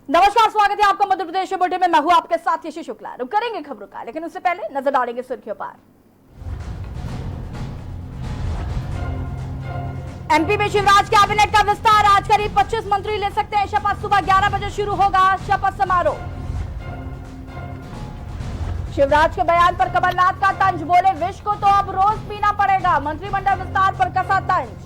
नमस्कार, स्वागत है आपका मध्य प्रदेश बुलेटिन में। मैं हूं आपके साथ यशी शुक्ला। रुक करेंगे खबरों का, लेकिन उससे पहले नजर डालेंगे सुर्खियों पर। एमपी में शिवराज कैबिनेट का विस्तार। आज करीब 25 मंत्री ले सकते हैं शपथ। सुबह 11 बजे शुरू होगा शपथ समारोह। शिवराज के बयान पर कमलनाथ का तंज। बोले विष को तो अब रोज पीना पड़ेगा। मंत्रिमंडल विस्तार पर कसा तंज।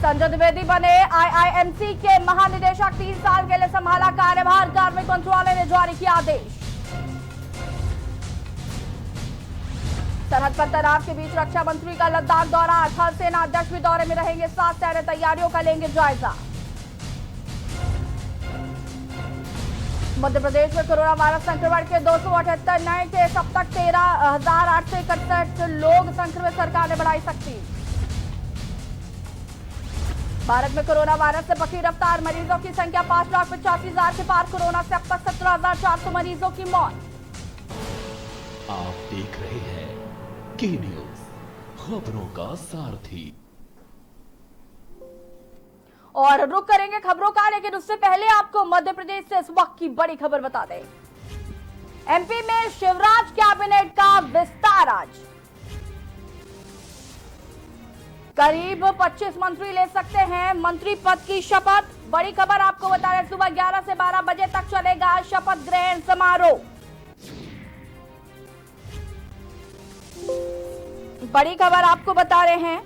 संजय द्विवेदी बने आईआईएमसी के महानिदेशक। 3 साल के लिए संभाला कार्यभार। कार्मिक मंत्रालय ने जारी किया आदेश। सरहद पर तनाव के बीच रक्षा मंत्री का लद्दाख दौरा। थल सेना अध्यक्ष भी दौरे में रहेंगे। 7 सैन्य तैयारियों का लेंगे जायजा। मध्य प्रदेश में कोरोना वायरस संक्रमण के 278 नए केस। अब तक 13,861 लोग संक्रमित। सरकार ने बढ़ाई सख्ती। भारत में कोरोना वायरस से पकड़ी रफ्तार। मरीजों की संख्या 5,85,000 के पार। कोरोना से अब तक 17,400 मरीजों की मौत। आप देख रहे हैं के न्यूज, खबरों का सारथी। और रुक करेंगे खबरों का, लेकिन उससे पहले आपको मध्य प्रदेश से इस वक्त की बड़ी खबर बता दें। एमपी में शिवराज कैबिनेट का विस्तार। आज करीब 25 मंत्री ले सकते हैं मंत्री पद की शपथ। बड़ी खबर आपको बता रहे, सुबह 11 से 12 बजे तक चलेगा शपथ ग्रहण समारोह। बड़ी खबर आपको बता रहे हैं,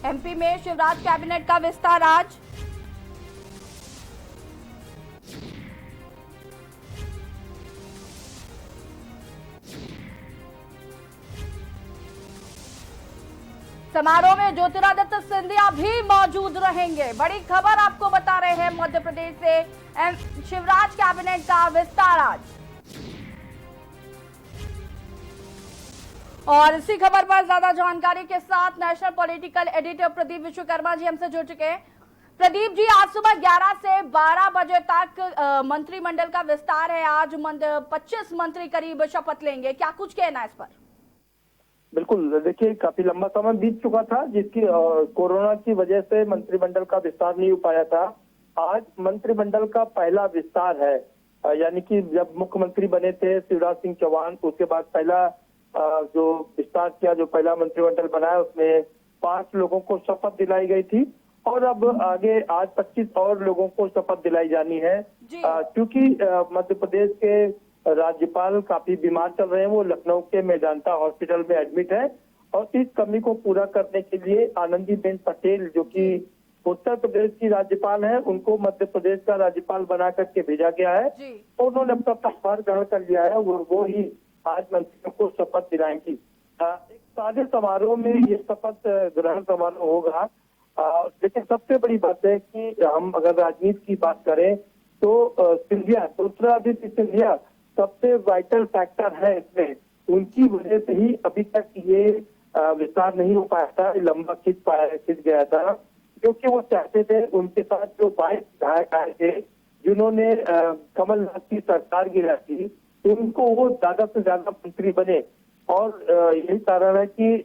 एमपी में शिवराज कैबिनेट का विस्तार। आज समारोह में ज्योतिरादित्य सिंधिया भी मौजूद रहेंगे। बड़ी खबर आपको बता रहे हैं मध्य प्रदेश से, शिवराज कैबिनेट का विस्तार आज। और इसी खबर पर ज्यादा जानकारी के साथ national political editor Pradeep Vishwakarma ji हमसे जुड़ चुके हैं। प्रदीप जी, आज सुबह 11 से 12 बजे तक मंत्रिमंडल का विस्तार है। आज 25 मंत्री करीब शपथ लेंगे। क्या कुछ कहना है इस पर? बिल्कुल, देखिए काफी लंबा समय बीत चुका था, जिसकी कोरोना की वजह से मंत्रिमंडल का विस्तार नहीं हो पाया था। आज मंत्रिमंडल का पहला विस्तार है, यानी कि जब मुख्यमंत्री बने थे शिवराज सिंह चौहान, उसके बाद पहला जो विस्तार किया, जो पहला मंत्रिमंडल बनाया, उसमें 5 लोगों को शपथ दिलाई गई थी। और अब आगे आज 25 और लोगों को शपथ दिलाई जानी है, क्योंकि मध्य प्रदेश के राज्यपाल काफी बीमार चल रहे हैं। वो लखनऊ के मेदांता हॉस्पिटल में एडमिट है और इस कमी को पूरा करने के लिए आनंदीबेन पटेल, जो कि उत्तर प्रदेश की राज्यपाल है, उनको मध्य प्रदेश का राज्यपाल बना करके भेजा गया है। तो उन्होंने अपना पदभार ग्रहण कर लिया है और वो ही आज मंत्रियों को शपथ दिलाएंगी। एक सादे समारोह में ये शपथ ग्रहण समारोह होगा। लेकिन सबसे बड़ी बात है कि हम अगर राजनीति की बात करें तो सिंधिया, ज्योतिरादित्य सिंधिया सबसे वाइटल फैक्टर है इसमें। उनकी वजह से ही अभी तक ये विस्तार नहीं हो पाया था, लंबा खिंच गया था, क्योंकि वो चाहते थे उनके साथ जो 22 विधायक आए थे, जिन्होंने कमलनाथ की सरकार गिरा थी, उनको वो ज्यादा से ज्यादा मंत्री बने। और यही कारण है कि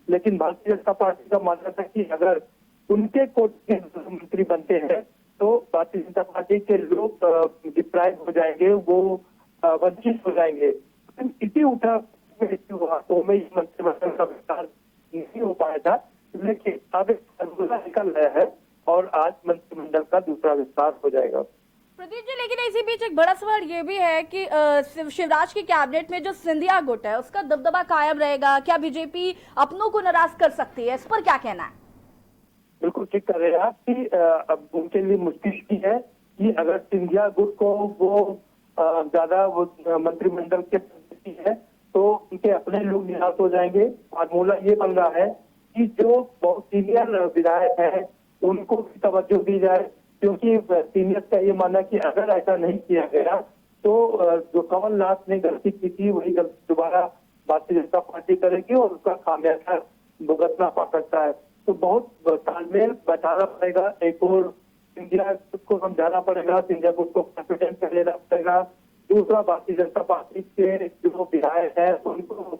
लेकिन भारतीय जनता पार्टी का मानना था कि अगर उनके कोटे के मंत्री बनते हैं तो भारतीय जनता पार्टी के लोग डिप्राइव हो जाएंगे, वो वंचित हो जाएंगे। इसी हुआ तो में मंत्रिमंडल का विस्तार नहीं हो पाया था, लेकिन अब एक फॉर्मूला निकल रहा है और आज मंत्रिमंडल का दूसरा विस्तार हो जाएगा। प्रदीप जी, लेकिन इसी बीच एक बड़ा सवाल ये भी है कि शिवराज की कैबिनेट में जो सिंधिया गुट है, उसका दबदबा कायम रहेगा। क्या बीजेपी अपनों को नाराज कर सकती है? इस पर क्या कहना है? बिल्कुल ठीक कर रहे हैं आप कि अब उनके लिए मुश्किल ही है कि अगर सिंधिया गुट को वो ज्यादा वो मंत्रिमंडल के प्रति है तो उनके अपने लोग निराश हो जाएंगे। फॉर्मूला ये बन रहा है कि जो बहुत सीनियर विधायक है उनको भी तवज्जो दी जाए, क्योंकि सीनियर का ये मानना कि अगर ऐसा नहीं किया गया तो जो कमलनाथ ने गलती की थी वही गलती दोबारा भारतीय जनता पार्टी करेगी और उसका खामियाजा भुगतना पड़ सकता है। तो बहुत तालमेल बैठाना पड़ेगा, एक और सिंधिया को समझाना पड़ेगा, सिंधिया को कॉन्फिडेंस कर लेना पड़ेगा। दूसरा, भारतीय जनता पार्टी के जो विधायक है उनको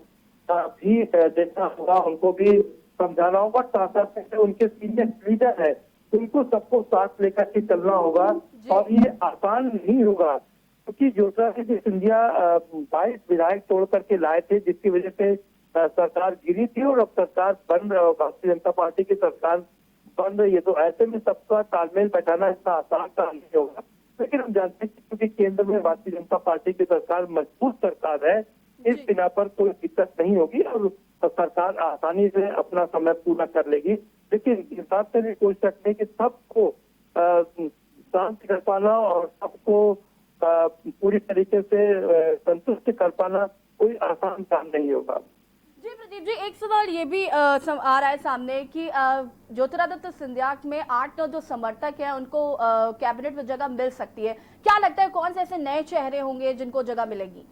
भी देखना होगा, उनको भी समझाना होगा। साथ साथ उनके सीनियर लीडर है, उनको सबको साथ लेकर के चलना होगा। और ये आसान नहीं होगा, क्योंकि ज्योतिरादित्य सिंधिया 22 विधायक तोड़ करके लाए थे, जिसकी वजह से सरकार गिरी थी और अब सरकार बन रही, भारतीय जनता पार्टी की सरकार बन रही है। तो ऐसे में सबका तालमेल बैठाना इतना आसान काम नहीं होगा। लेकिन हम जानते हैं कि क्योंकि केंद्र में भारतीय जनता पार्टी की सरकार मजबूत सरकार है, इस बिना पर कोई दिक्कत नहीं होगी और सरकार आसानी से अपना समय पूरा कर लेगी। लेकिन इस बात से भी कोई शक नहीं कि सबको शांत कर पाना और सबको पूरी तरीके से संतुष्ट कर पाना कोई आसान काम नहीं होगा। जी प्रदीप जी, एक सवाल ये भी आ रहा है सामने कि ज्योतिरादित्य सिंधिया में 8-9 जो समर्थक हैं उनको कैबिनेट में जगह मिल सकती है। क्या लगता है कौन से ऐसे नए चेहरे होंगे जिनको जगह मिलेगी?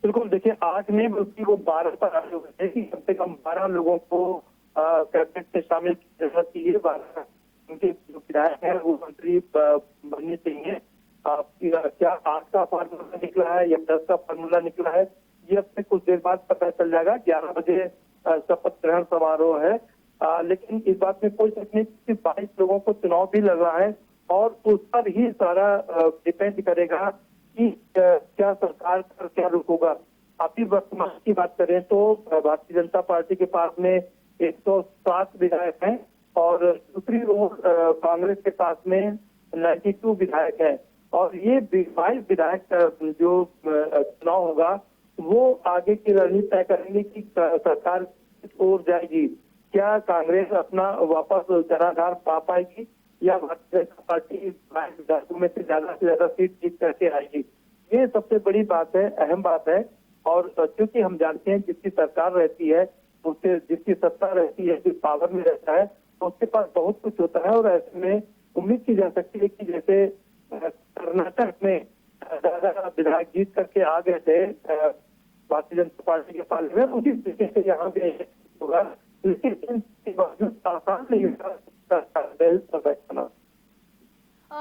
बिल्कुल, देखिए 8 नहीं बल्कि वो 12 पर आए हुए थे कि कम से कम 12 लोगों को कैबिनेट में शामिल की जरूरत चाहिए। 12 उनके जो विधायक है वो मंत्री बनने चाहिए। क्या 8 का फार्मूला निकला है या 10 का फार्मूला निकला है, ये अब से कुछ देर बाद पता चल जाएगा। 11 बजे शपथ ग्रहण समारोह है। लेकिन इस बात में कोई शक नहीं कि 22 लोगों को चुनाव भी लग रहा है और उस पर ही सारा डिपेंड करेगा कि क्या सरकार का क्या रुख होगा। अभी वर्तमान की बात करें तो भारतीय जनता पार्टी के पास में 107 विधायक हैं और दूसरी ओर कांग्रेस के पास में 92 विधायक हैं। और ये 22 विधायक जो चुनाव होगा वो आगे की रणनीति तय करेंगे कि सरकार किस ओर जाएगी। क्या कांग्रेस अपना वापस जनाधार पा पाएगी या भारतीय जनता पार्टी विधायकों में से ज्यादा सीट जीत करके आएगी। ये सबसे बड़ी बात है, अहम बात है। और क्योंकि हम जानते हैं जिसकी सरकार रहती है, उससे जिसकी सत्ता रहती है, जिस पावर में रहता है, तो उसके पास बहुत कुछ होता है। और ऐसे में उम्मीद की जा सकती है कि जैसे कर्नाटक में ज्यादा विधायक जीत करके आ गए थे भारतीय जनता पार्टी के पाले में, उसी तरीके से यहाँ भी होगा। लेकिन इसके बावजूद आसान नहीं होगा बैठाना।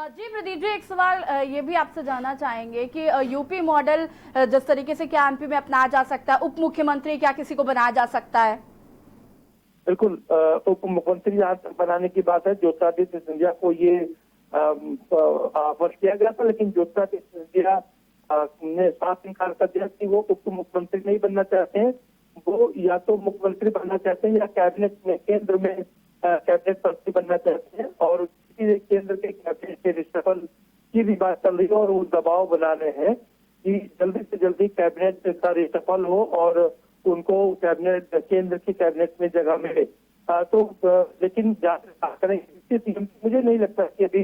जी प्रदीप जी, एक सवाल ये भी आपसे जानना चाहेंगे कि यूपी मॉडल जिस तरीके से क्या एमपी में अपनाया जा सकता है, उप मुख्यमंत्री क्या किसी को बनाया जा सकता है? बिल्कुल, उप मुख्यमंत्री आज बनाने की बात है। ज्योतिरादित्य सिंधिया को ये ऑफर किया गया था, लेकिन ज्योतिरादित्य सिंधिया ने साफ इनकार कर दिया कि वो उप मुख्यमंत्री नहीं बनना चाहते हैं। वो या तो मुख्यमंत्री बनना चाहते हैं या कैबिनेट में, केंद्र में कैबिनेट मंत्री बनना चाहते हैं। और केंद्र के कैबिनेट के रिशफल की भी बात चल रही है और वो दबाव बना रहे हैं कि जल्दी से जल्दी कैबिनेट का रिशफल हो और उनको कैबिनेट, केंद्र की कैबिनेट में जगह मिले। लेकिन करें सीएम, मुझे नहीं लगता कि अभी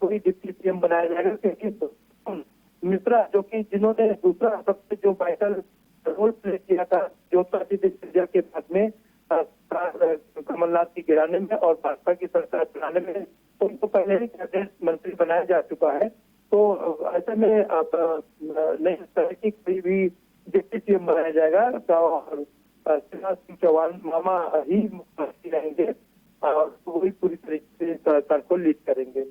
कोई डिप्टी सीएम बनाया जाएगा, क्योंकि मिश्रा जो कि जिन्होंने दूसरा सबसे जो वाइटल रोल प्ले किया था ज्योतिरादित्य सिंधिया के बाद में कमलनाथ की गिराने में और भाजपा की सरकार चलाने में, उनको पहले ही कैबिनेट मंत्री बनाया जा चुका है। तो ऐसे में अब नहीं लगता है कि कोई भी डिप्टी सीएम बनाया जाएगा। और शिवराज सिंह चौहान मामा ही मुख्यमंत्री रहेंगे और वही पूरी तरीके से सरकार को लीड करेंगे।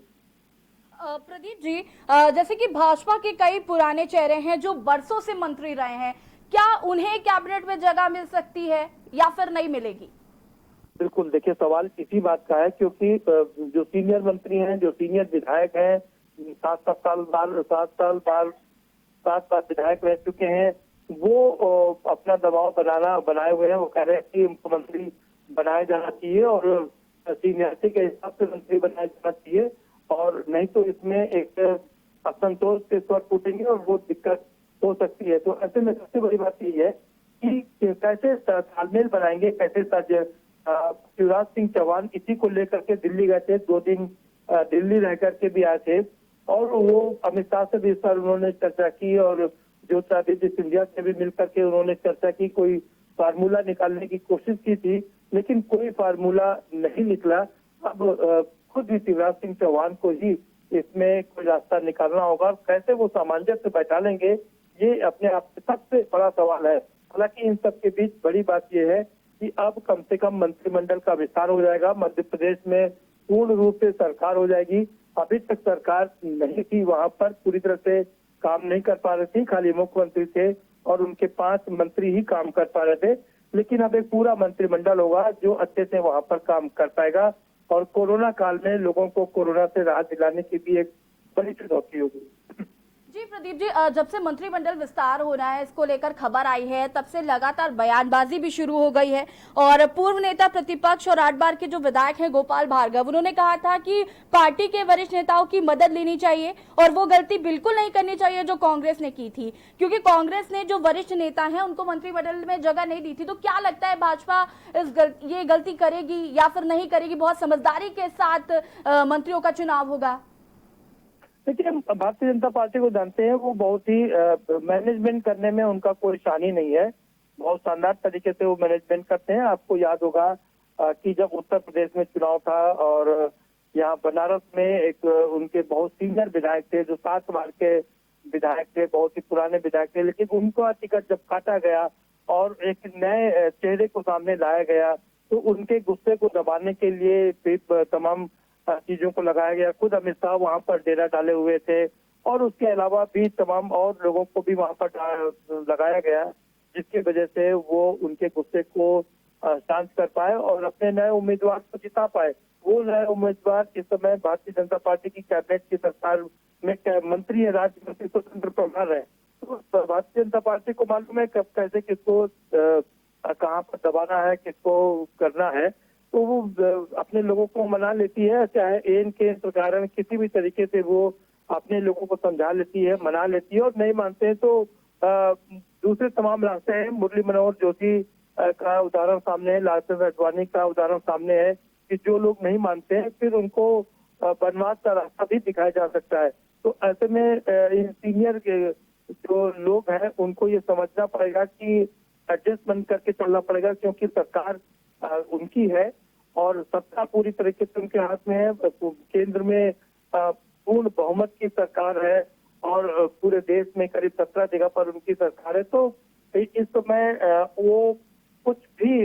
प्रदीप जी, जैसे कि भाजपा के कई पुराने चेहरे हैं जो बरसों से मंत्री रहे हैं, क्या उन्हें कैबिनेट में जगह मिल सकती है या फिर नहीं मिलेगी? बिल्कुल, देखिए सवाल इसी बात का है, क्योंकि जो सीनियर मंत्री हैं, जो सीनियर विधायक हैं, 7 साल विधायक रह चुके हैं, वो अपना दबाव बनाए हुए हैं। वो कह रहे हैं कि मुख्यमंत्री बनाया जाना चाहिए और सीनियरिटी के हिसाब से मंत्री बनाया जाना चाहिए, और नहीं तो इसमें एक असंतोष के स्वर फूटेंगे और वो दिक्कत हो सकती है। तो ऐसे में सबसे बड़ी बात यही है कि कैसे तालमेल बनाएंगे, कैसे शिवराज सिंह चौहान इसी को लेकर के दिल्ली गए थे, 2 दिन दिल्ली रह करके भी आए थे और वो अमित शाह से भी इस पर उन्होंने चर्चा की और ज्योतिरादित्य सिंधिया से भी मिलकर के उन्होंने चर्चा की, कोई फार्मूला निकालने की कोशिश की थी, लेकिन कोई फार्मूला नहीं निकला। अब खुद ही शिवराज सिंह चौहान को ही इसमें कोई रास्ता निकालना होगा। कैसे वो सामंजस्य बैठा लेंगे, ये अपने आप से सबसे बड़ा सवाल है। हालांकि इन सब के बीच बड़ी बात यह है कि अब कम से कम मंत्रिमंडल का विस्तार हो जाएगा, मध्य प्रदेश में पूर्ण रूप से सरकार हो जाएगी। अभी तक सरकार नहीं थी, वहां पर पूरी तरह से काम नहीं कर पा रही थी, खाली मुख्यमंत्री थे और उनके 5 मंत्री ही काम कर पा रहे थे। लेकिन अब एक पूरा मंत्रिमंडल होगा जो अच्छे से वहां पर काम कर पाएगा और कोरोना काल में लोगों को कोरोना से राहत दिलाने की भी एक बड़ी चुनौती होगी। जी प्रदीप जी, जब से मंत्रिमंडल विस्तार होना है इसको लेकर खबर आई है तब से लगातार बयानबाजी भी शुरू हो गई है और पूर्व नेता प्रतिपक्ष और 8 बार के जो विधायक हैं गोपाल भार्गव, उन्होंने कहा था कि पार्टी के वरिष्ठ नेताओं की मदद लेनी चाहिए और वो गलती बिल्कुल नहीं करनी चाहिए जो कांग्रेस ने की थी, क्योंकि कांग्रेस ने जो वरिष्ठ नेता हैं उनको मंत्रिमंडल में जगह नहीं दी थी। तो क्या लगता है भाजपा ये गलती करेगी या फिर नहीं करेगी? बहुत समझदारी के साथ मंत्रियों का चुनाव होगा। देखिए, भारतीय जनता पार्टी को जानते हैं, वो बहुत ही मैनेजमेंट करने में उनका कोई शानी नहीं है। बहुत शानदार तरीके से वो मैनेजमेंट करते हैं। आपको याद होगा कि जब उत्तर प्रदेश में चुनाव था और यहाँ बनारस में एक उनके बहुत सीनियर विधायक थे जो 7 बार के विधायक थे, बहुत ही पुराने विधायक थे, लेकिन उनको टिकट जब काटा गया और एक नए चेहरे को सामने लाया गया तो उनके गुस्से को दबाने के लिए तमाम चीजों को लगाया गया। खुद अमित शाह वहां पर डेरा डाले हुए थे और उसके अलावा भी तमाम और लोगों को भी वहां पर लगाया गया, जिसकी वजह से वो उनके गुस्से को शांत कर पाए और अपने नए उम्मीदवार को जिता पाए। वो नए उम्मीदवार इस समय भारतीय जनता पार्टी की कैबिनेट की सरकार में मंत्री है, राज्य मंत्री स्वतंत्र प्रभार है। तो भारतीय जनता पार्टी को मालूम है कब कैसे किसको कहाँ पर दबाना है, किसको करना है, तो वो अपने लोगों को मना लेती है। चाहे एन के कारण किसी भी तरीके से वो अपने लोगों को समझा लेती है, मना लेती है और नहीं मानते हैं तो दूसरे तमाम रास्ते हैं। मुरली मनोहर जोशी का उदाहरण सामने है, लालकृष्ण आडवाणी का उदाहरण सामने है कि जो लोग नहीं मानते हैं फिर उनको वनवास का रास्ता भी दिखाया जा सकता है। तो ऐसे में इन सीनियर जो लोग हैं उनको ये समझना पड़ेगा कि एडजस्टमेंट करके चलना पड़ेगा, क्योंकि सरकार उनकी है और सत्ता पूरी तरीके से उनके हाथ में है। केंद्र में पूर्ण बहुमत की सरकार है और पूरे देश में करीब 17 जगह पर उनकी सरकार है। तो इस समय वो कुछ भी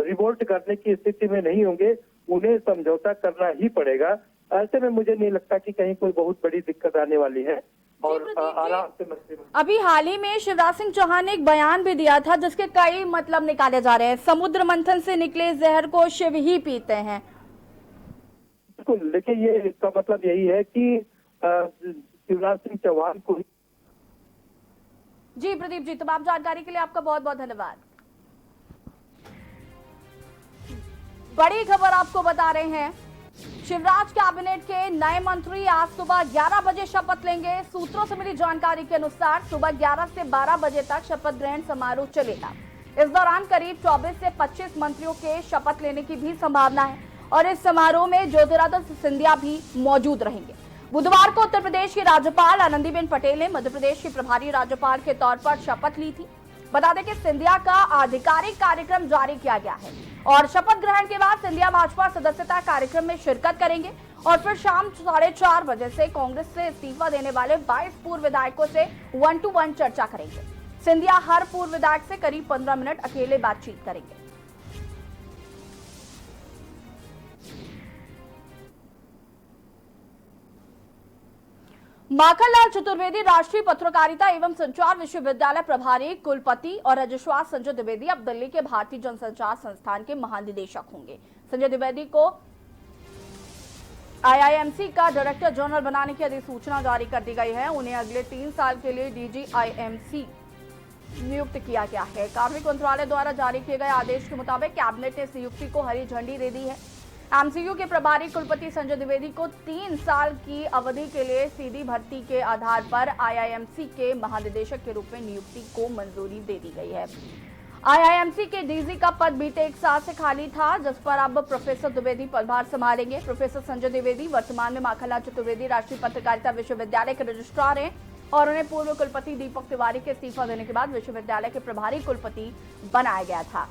रिवोल्ट करने की स्थिति में नहीं होंगे, उन्हें समझौता करना ही पड़ेगा। ऐसे में मुझे नहीं लगता कि कहीं कोई बहुत बड़ी दिक्कत आने वाली है और आराम से मस्ती में। अभी हाल ही में शिवराज सिंह चौहान ने एक बयान भी दिया था जिसके कई मतलब निकाले जा रहे हैं। समुद्र मंथन से निकले जहर को शिव ही पीते हैं। बिल्कुल, देखिए ये इसका मतलब यही है कि शिवराज सिंह चौहान को। जी प्रदीप जी, तमाम जानकारी के लिए आपका बहुत बहुत धन्यवाद। बड़ी खबर आपको बता रहे हैं, शिवराज कैबिनेट के नए मंत्री आज सुबह 11 बजे शपथ लेंगे। सूत्रों से मिली जानकारी के अनुसार सुबह 11 से 12 बजे तक शपथ ग्रहण समारोह चलेगा। इस दौरान करीब 24 से 25 मंत्रियों के शपथ लेने की भी संभावना है और इस समारोह में ज्योतिरादित्य सिंधिया भी मौजूद रहेंगे। बुधवार को उत्तर प्रदेश की राज्यपाल आनंदीबेन पटेल ने मध्य प्रदेश की प्रभारी राज्यपाल के तौर पर शपथ ली थी। बता दें कि सिंधिया का आधिकारिक कार्यक्रम जारी किया गया है और शपथ ग्रहण के बाद सिंधिया भाजपा सदस्यता कार्यक्रम में शिरकत करेंगे और फिर शाम 4:30 बजे से कांग्रेस से इस्तीफा देने वाले 22 पूर्व विधायकों से 1-to-1 चर्चा करेंगे। सिंधिया हर पूर्व विधायक से करीब 15 मिनट अकेले बातचीत करेंगे। माखनलाल चतुर्वेदी राष्ट्रीय पत्रकारिता एवं संचार विश्वविद्यालय प्रभारी कुलपति और रजिस्ट्रार संजय द्विवेदी अब दिल्ली के भारतीय जनसंचार संस्थान के महानिदेशक होंगे। संजय द्विवेदी को आईआईएमसी का डायरेक्टर जनरल बनाने की अधिसूचना जारी कर दी गई है। उन्हें अगले 3 साल के लिए डीजीआईएमसी नियुक्त किया गया है। कार्मिक मंत्रालय द्वारा जारी किए गए आदेश के मुताबिक कैबिनेट ने इस नियुक्ति को हरी झंडी दे दी है। एमसीयू के प्रभारी कुलपति संजय द्विवेदी को 3 साल की अवधि के लिए सीधी भर्ती के आधार पर आईआईएमसी के महानिदेशक के रूप में नियुक्ति को मंजूरी दे दी गई है। आईआईएमसी के डीजी का पद बीते 1 साल से खाली था, जिस पर अब प्रोफेसर द्विवेदी पदभार संभालेंगे। प्रोफेसर संजय द्विवेदी वर्तमान में माखनलाल चतुर्वेदी राष्ट्रीय पत्रकारिता विश्वविद्यालय के रजिस्ट्रार हैं और उन्हें पूर्व कुलपति दीपक तिवारी के इस्तीफा देने के बाद विश्वविद्यालय के प्रभारी कुलपति बनाया गया था।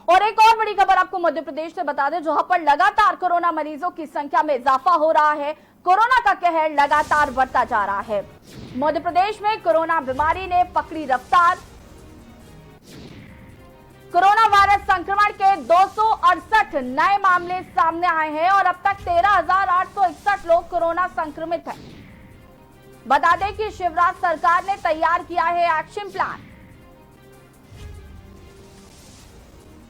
और एक और बड़ी खबर आपको मध्य प्रदेश से बता दें, जहां पर लगातार कोरोना मरीजों की संख्या में इजाफा हो रहा है। कोरोना का कहर लगातार बढ़ता जा रहा है। मध्य प्रदेश में कोरोना बीमारी ने पकड़ी रफ्तार। कोरोना वायरस संक्रमण के 268 नए मामले सामने आए हैं और अब तक 13,861 लोग कोरोना संक्रमित हैं। बता दें कि शिवराज सरकार ने तैयार किया है एक्शन प्लान।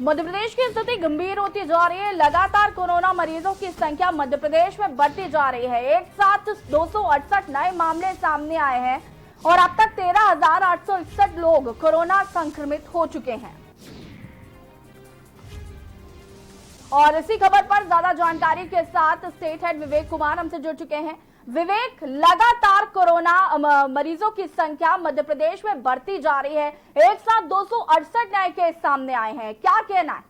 मध्य प्रदेश की स्थिति गंभीर होती जा रही है। लगातार कोरोना मरीजों की संख्या मध्य प्रदेश में बढ़ती जा रही है। एक साथ 268 नए मामले सामने आए हैं और अब तक 13,861 लोग कोरोना संक्रमित हो चुके हैं। और इसी खबर पर ज्यादा जानकारी के साथ स्टेट हेड विवेक कुमार हमसे जुड़ चुके हैं। विवेक, लगातार कोरोना मरीजों की संख्या मध्य प्रदेश में बढ़ती जा रही है। एक साथ 268 नए केस सामने आए हैं, क्या कहना है?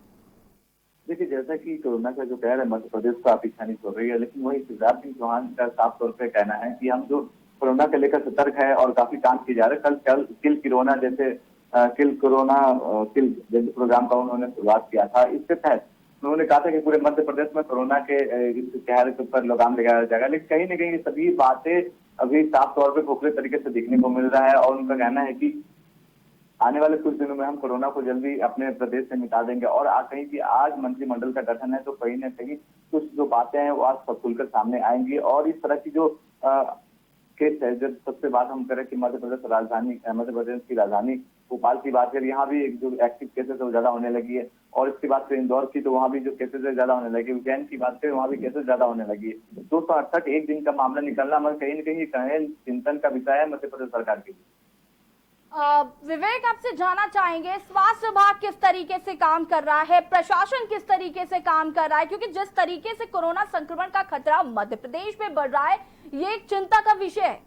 देखिए, जैसा कि कोरोना का जो कहर है मध्य प्रदेश को काफी हानि हो रही है, लेकिन वही शिवराज सिंह चौहान का साफ तौर पर कहना है कि हम जो कोरोना को लेकर सतर्क है और काफी काम किए जा रहे हैं। कल किल कोरोना जैसे जैसे प्रोग्राम का उन्होंने शुरुआत किया था। इसके तहत उन्होंने कहा था कि पूरे मध्य प्रदेश में कोरोना के इस कहर के ऊपर लगाम लगाया जाएगा, लेकिन कहीं न कहीं ये सभी बातें अभी साफ तौर पे खोखले तरीके से देखने को मिल रहा है। और उनका कहना है कि आने वाले कुछ दिनों में हम कोरोना को जल्दी अपने प्रदेश से मिटा देंगे। और कहीं कि आज मंत्रिमंडल का गठन है, तो कहीं न कहीं कुछ जो बातें हैं वो आज सब खुलकर सामने आएंगी। और इस तरह की जो केस है, जब सबसे बात हम करें कि मध्य प्रदेश की राजधानी भोपाल की बात करें, यहाँ भी एक जो एक्टिव केसेस है ज्यादा होने लगी है। और इसकी बात करें इंदौर की, तो वहाँ भी जो केसेस है ज्यादा होने लगी। उज्जैन की बात करें, वहाँ भी केसेस ज्यादा होने लगी है। 268 एक दिन का मामला निकलना मगर कहीं न कहीं चिंतन का विषय है मध्य प्रदेश सरकार के लिए। विवेक, आपसे जानना चाहेंगे स्वास्थ्य विभाग किस तरीके से काम कर रहा है, प्रशासन किस तरीके से काम कर रहा है, क्योंकि जिस तरीके से कोरोना संक्रमण का खतरा मध्य प्रदेश में बढ़ रहा है ये एक चिंता का विषय है।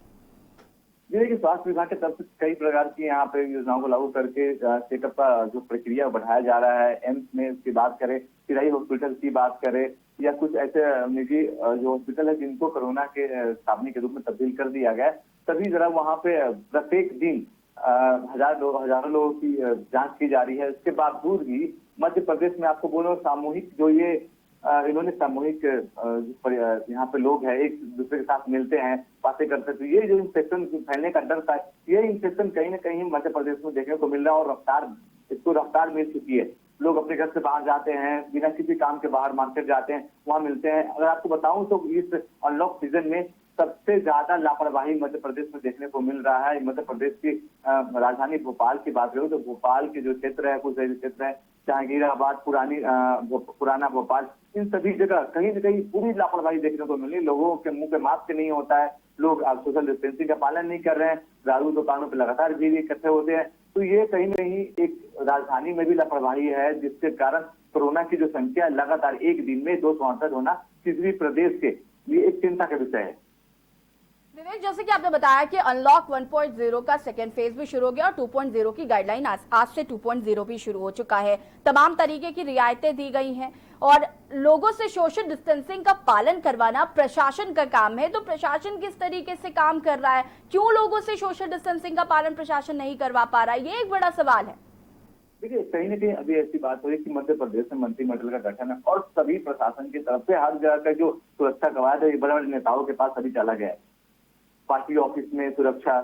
देखिए, स्वास्थ्य विभाग की तरफ से कई प्रकार की यहाँ पे योजनाओं को लागू करके चेकअप का जो प्रक्रिया बढ़ाया जा रहा है। एम्स में उसकी बात करें, सिराई हॉस्पिटल की बात करें, या कुछ ऐसे निजी जो हॉस्पिटल है जिनको कोरोना के छावनी के रूप में तब्दील कर दिया गया, तभी जरा वहाँ पे प्रत्येक दिन हजारों लोगों की जांच की जा रही है। इसके बावजूद भी मध्य प्रदेश में आपको बोलो सामूहिक जो ये इन्होंने सामूहिक यहाँ पे लोग हैं एक दूसरे के साथ मिलते हैं, बातें करते हैं, तो ये जो इन्फेक्शन फैलने का डर था, ये इन्फेक्शन कहीं ना कहीं मध्य प्रदेश में देखने को मिल रहा है। और इसको रफ्तार मिल चुकी है। लोग अपने घर से बाहर जाते हैं, बिना किसी काम के बाहर मार्केट जाते हैं, वहां मिलते हैं। अगर आपको बताऊं तो इस अनलॉक सीजन में सबसे ज्यादा लापरवाही मध्य प्रदेश में देखने को मिल रहा है। मध्य प्रदेश की राजधानी भोपाल की बात करूं तो भोपाल के जो क्षेत्र है, कुछ ऐसे क्षेत्र है, जहांगीराबाद, पुराना भोपाल, इन सभी जगह कहीं न कहीं पूरी लापरवाही देखने को मिली। लोगों के मुंह पे मास्क नहीं होता है, लोग सोशल डिस्टेंसिंग का पालन नहीं कर रहे हैं, दारू दुकानों पर लगातार भीड़ इकट्ठे होते हैं। तो ये कहीं न कहीं एक राजधानी में भी लापरवाही है, जिसके कारण कोरोना की जो संख्या लगातार एक दिन में 268 होना किसी भी प्रदेश के लिए एक चिंता का विषय है। विवेक, जैसे कि आपने बताया कि अनलॉक 1.0 का सेकेंड फेज भी शुरू हो गया और 2.0 की गाइडलाइन आज से 2.0 भी शुरू हो चुका है। तमाम तरीके की रियायतें दी गई हैं और लोगों से सोशल डिस्टेंसिंग का पालन करवाना प्रशासन का काम है। तो प्रशासन किस तरीके से काम कर रहा है, क्यों लोगों से सोशल डिस्टेंसिंग का पालन प्रशासन नहीं करवा पा रहा है, ये एक बड़ा सवाल है। देखिए, कहीं न कहीं अभी ऐसी बात हो रही है कि मध्य प्रदेश में मंत्रिमंडल का गठन है और सभी प्रशासन की तरफ से हर जगह का जो सुरक्षा कवायद है, बड़े बड़े नेताओं के पास अभी चला गया है। पार्टी ऑफिस में सुरक्षा,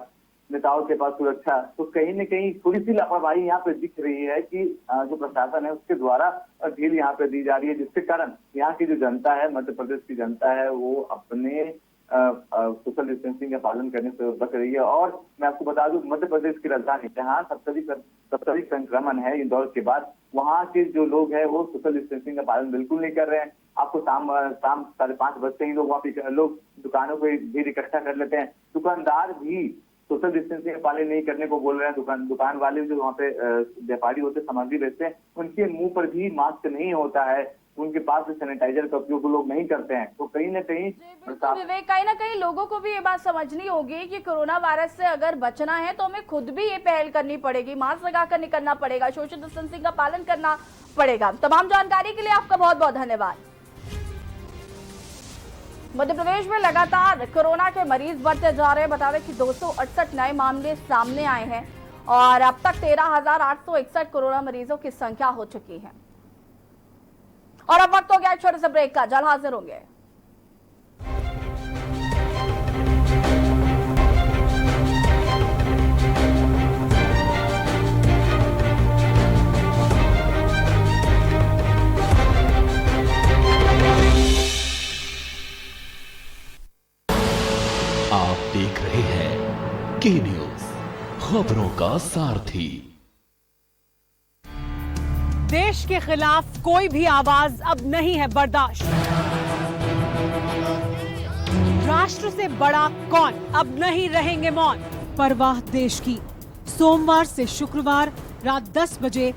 नेताओं के पास सुरक्षा, तो कहीं न कहीं थोड़ी सी लापरवाही यहाँ पे दिख रही है कि जो प्रशासन है उसके द्वारा ढील यहाँ पे दी जा रही है, जिसके कारण यहाँ की जो जनता है, मध्य प्रदेश की जनता है, वो अपने सोशल डिस्टेंसिंग का पालन करने से बच रही है। और मैं आपको बता दूं, मध्य प्रदेश की राजधानी जहाँ सबसे अधिक संक्रमण है इंदौर के बाद, वहाँ के जो लोग हैं वो सोशल डिस्टेंसिंग का पालन बिल्कुल नहीं कर रहे हैं। आपको शाम 5:30 बजते ही लोग वहाँ पे लोग दुकानों पे भीड़ इकट्ठा कर लेते हैं। दुकानदार भी सोशल डिस्टेंसिंग का पालन नहीं करने को बोल रहे हैं। दुकान वाले जो वहाँ पे व्यापारी होते सामग्री बेचते हैं, उनके मुंह पर भी मास्क नहीं होता है, उनके पास सैनिटाइजर का उपयोग लोग नहीं करते हैं। तो कहीं ना कहीं विवेक, कहीं ना कहीं लोगों को भी ये बात समझनी होगी कि कोरोना वायरस से अगर बचना है तो हमें खुद भी ये पहल करनी पड़ेगी, मास्क लगाकर निकलना पड़ेगा, सोशल डिस्टेंसिंग का पालन करना पड़ेगा। तमाम जानकारी के लिए आपका बहुत बहुत धन्यवाद। मध्य प्रदेश में लगातार कोरोना के मरीज बढ़ते जा रहे हैं। बता दें कि 268 नए मामले सामने आए हैं और अब तक 13,861 कोरोना मरीजों की संख्या हो चुकी है। और अब वक्त हो गया छोटे से ब्रेक का, जल्द हाजिर होंगे। की न्यूज, खबरों का सारथी। देश के खिलाफ कोई भी आवाज अब नहीं है बर्दाश्त। राष्ट्र से बड़ा कौन, अब नहीं रहेंगे मौन। परवाह देश की, सोमवार से शुक्रवार रात 10 बजे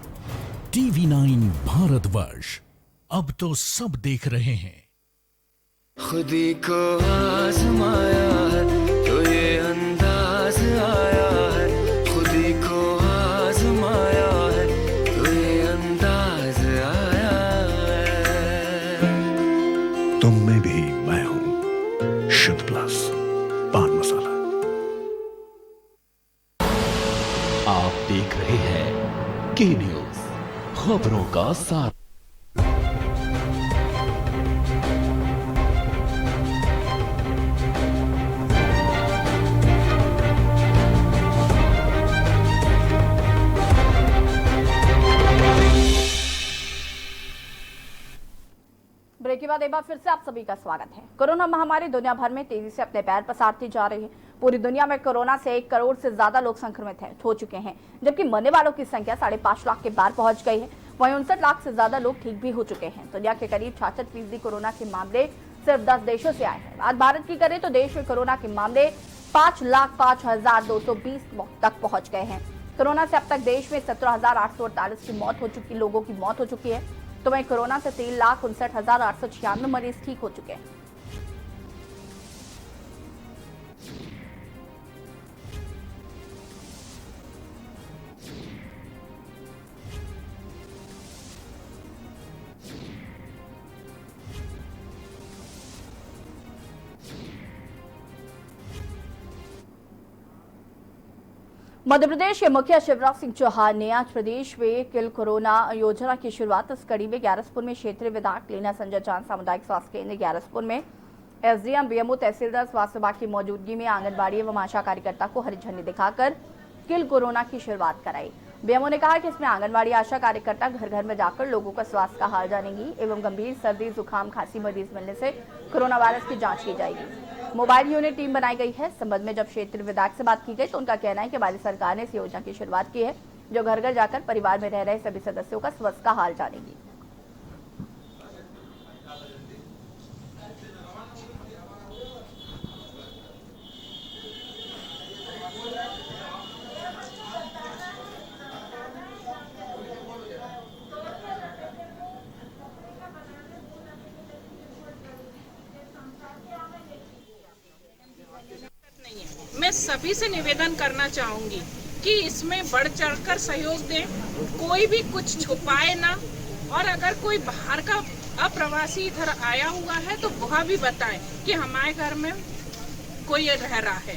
TV9 भारतवर्ष, अब तो सब देख रहे हैं। खुदी को आजमाया है तो ये अंदाज आया है, खुदी को आजमाया है तो ये अंदाज आया है। तुम में भी मैं हूं, शुद्ध प्लस पान मसाला। आप देख रहे हैं की न्यूज, खबरों का साथ। ब्रेक के बाद एक बार फिर से आप सभी का स्वागत है। कोरोना महामारी दुनिया भर में तेजी से अपने पैर पसारती जा रही है। पूरी दुनिया में कोरोना से 1 करोड़ से ज्यादा लोग संक्रमित हो चुके हैं, जबकि मरने वालों की संख्या 5.5 लाख के पार पहुंच गई है। वहीं 59 लाख से ज्यादा लोग ठीक भी हो चुके हैं। दुनिया के करीब 66% कोरोना के मामले सिर्फ 10 देशों से आए हैं। आज भारत की करें तो देश में कोरोना के मामले 5,05,220 तक पहुंच गए हैं। कोरोना से अब तक देश में 17,848 लोगों की मौत हो चुकी है। तो वहीं कोरोना से 3,59,896 मरीज ठीक हो चुके हैं। मध्य प्रदेश के मुखिया शिवराज सिंह चौहान ने आज प्रदेश में किल कोरोना योजना की शुरुआत इस कड़ी में ग्यारसपुर में क्षेत्रीय विधायक लीना संजय चांद सामुदायिक स्वास्थ्य केंद्र ग्यारसपुर में एसडीएम बीएमओ तहसीलदार स्वास्थ्य विभाग की मौजूदगी में आंगनबाड़ी एवं आशा कार्यकर्ता को हरी झंडी दिखाकर किल कोरोना की शुरुआत कराई। बीएमओ ने कहा कि इसमें आंगनबाड़ी आशा कार्यकर्ता घर घर में जाकर लोगों का स्वास्थ्य का हाल जानेंगी एवं गंभीर सर्दी जुकाम खांसी मरीज मिलने से कोरोना वायरस की जांच की जाएगी। मोबाइल यूनिट टीम बनाई गई है। संबंध में जब क्षेत्रीय विधायक से बात की गई तो उनका कहना है कि हमारी सरकार ने इस योजना की शुरुआत की है, जो घर घर जाकर परिवार में रह रहे सभी सदस्यों का स्वास्थ्य का हाल जानेगी। मैं सभी से निवेदन करना चाहूंगी कि इसमें बढ़ चढ़कर सहयोग दें, कोई भी कुछ छुपाए ना, और अगर कोई बाहर का अप्रवासी इधर आया हुआ है तो वह भी बताए कि हमारे घर में कोई रह रहा है।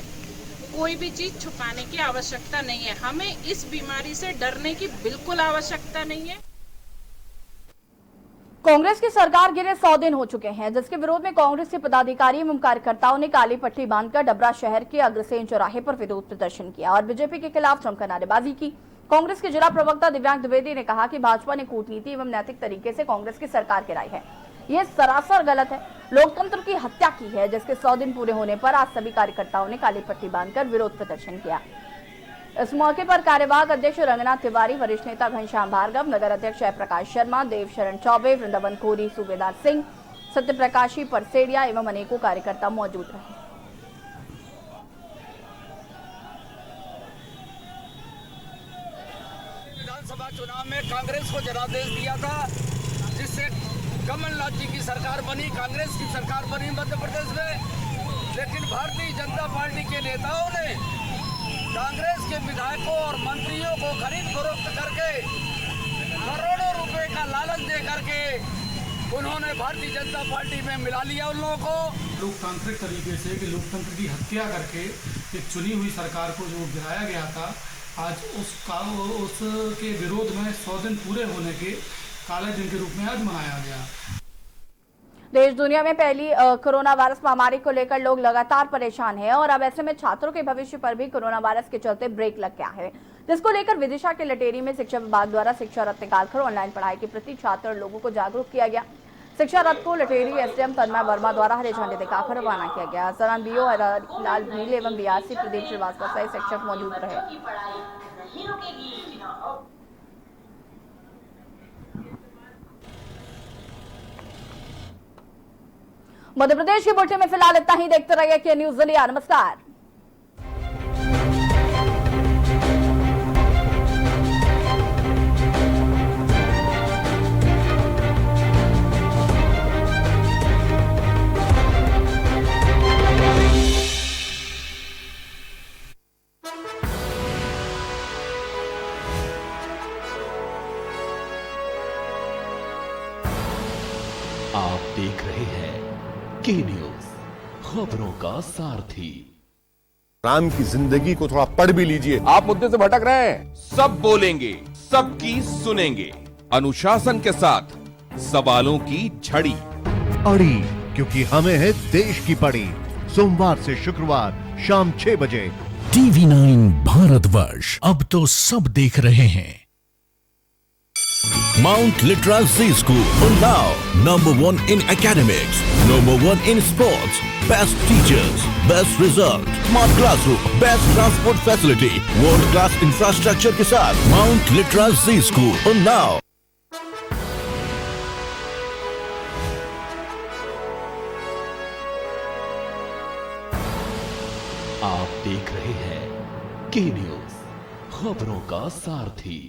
कोई भी चीज छुपाने की आवश्यकता नहीं है। हमें इस बीमारी से डरने की बिल्कुल आवश्यकता नहीं है। कांग्रेस की सरकार गिरे 100 दिन हो चुके हैं, जिसके विरोध में कांग्रेस के पदाधिकारी एवं कार्यकर्ताओं ने काली पट्टी बांधकर डबरा शहर के अग्रसेन चौराहे पर विरोध प्रदर्शन किया और बीजेपी के खिलाफ जमकर नारेबाजी की। कांग्रेस के जिला प्रवक्ता दिव्यांग द्विवेदी ने कहा कि भाजपा ने कूटनीति एवं नैतिक तरीके से कांग्रेस की सरकार गिराई है। ये सरासर गलत है। लोकतंत्र की हत्या की है, जिसके 100 दिन पूरे होने पर आज सभी कार्यकर्ताओं ने काली पट्टी बांधकर विरोध प्रदर्शन किया। इस मौके पर कार्यवाहक अध्यक्ष रंगनाथ तिवारी, वरिष्ठ नेता घनश्याम भार्गव, नगर अध्यक्ष जयप्रकाश शर्मा, देव शरण चौबे, वृंदावन कोरी, सूबेदार सिंह, सत्यप्रकाशी परसेड़िया एवं अनेकों कार्यकर्ता मौजूद रहे। विधानसभा चुनाव में कांग्रेस को जनादेश दिया था, जिससे कमलनाथ जी की सरकार बनी, कांग्रेस की सरकार बनी मध्य प्रदेश में। लेकिन भारतीय जनता पार्टी के नेताओं ने कांग्रेस के विधायकों और मंत्रियों को खरीद फरोख्त करके करोड़ों रुपए का लालच दे करके उन्होंने भारतीय जनता पार्टी में मिला लिया उन लोगों को। लोकतांत्रिक तरीके से कि लोकतंत्र की हत्या करके एक चुनी हुई सरकार को जो गिराया गया था, आज उसके विरोध में 100 दिन पूरे होने के काले दिन के रूप में आज मनाया गया। देश दुनिया में पहली कोरोना वायरस महामारी को लेकर लोग लगातार परेशान हैं और अब ऐसे में छात्रों के भविष्य पर भी कोरोना वायरस के चलते ब्रेक लग गया है, जिसको लेकर विदिशा के लटेरी में शिक्षा विभाग द्वारा शिक्षा रत्न निकालकर ऑनलाइन पढ़ाई के प्रति छात्र और लोगों को जागरूक किया गया। शिक्षा रथ को लटेरी एसडीएम तन्मय वर्मा द्वारा हरी झंडी दिखाकर रवाना किया गया। इस दौरान बीओ लाल भील एवं बीआरसी प्रदीप श्रीवास्तव सहित शिक्षक मौजूद रहे। मध्य प्रदेश की बुलेटिन में फिलहाल इतना ही। देखते रहिए के न्यूज इंडिया। नमस्कार। आप देख रहे हैं के न्यूज, खबरों का सारथी। राम की जिंदगी को थोड़ा पढ़ भी लीजिए। आप मुद्दे से भटक रहे हैं। सब बोलेंगे, सबकी सुनेंगे, अनुशासन के साथ सवालों की झड़ी अड़ी, क्योंकि हमें है देश की पड़ी। सोमवार से शुक्रवार शाम 6 बजे TV9 भारतवर्ष, अब तो सब देख रहे हैं। Mount Litra Z School, Unnao, #1 in academics, #1 in sports, best teachers, best result, smart classroom, best transport facility, world class infrastructure के साथ Mount Litra Z School, Unnao। आप देख रहे हैं के न्यूज, खबरों का सारथी।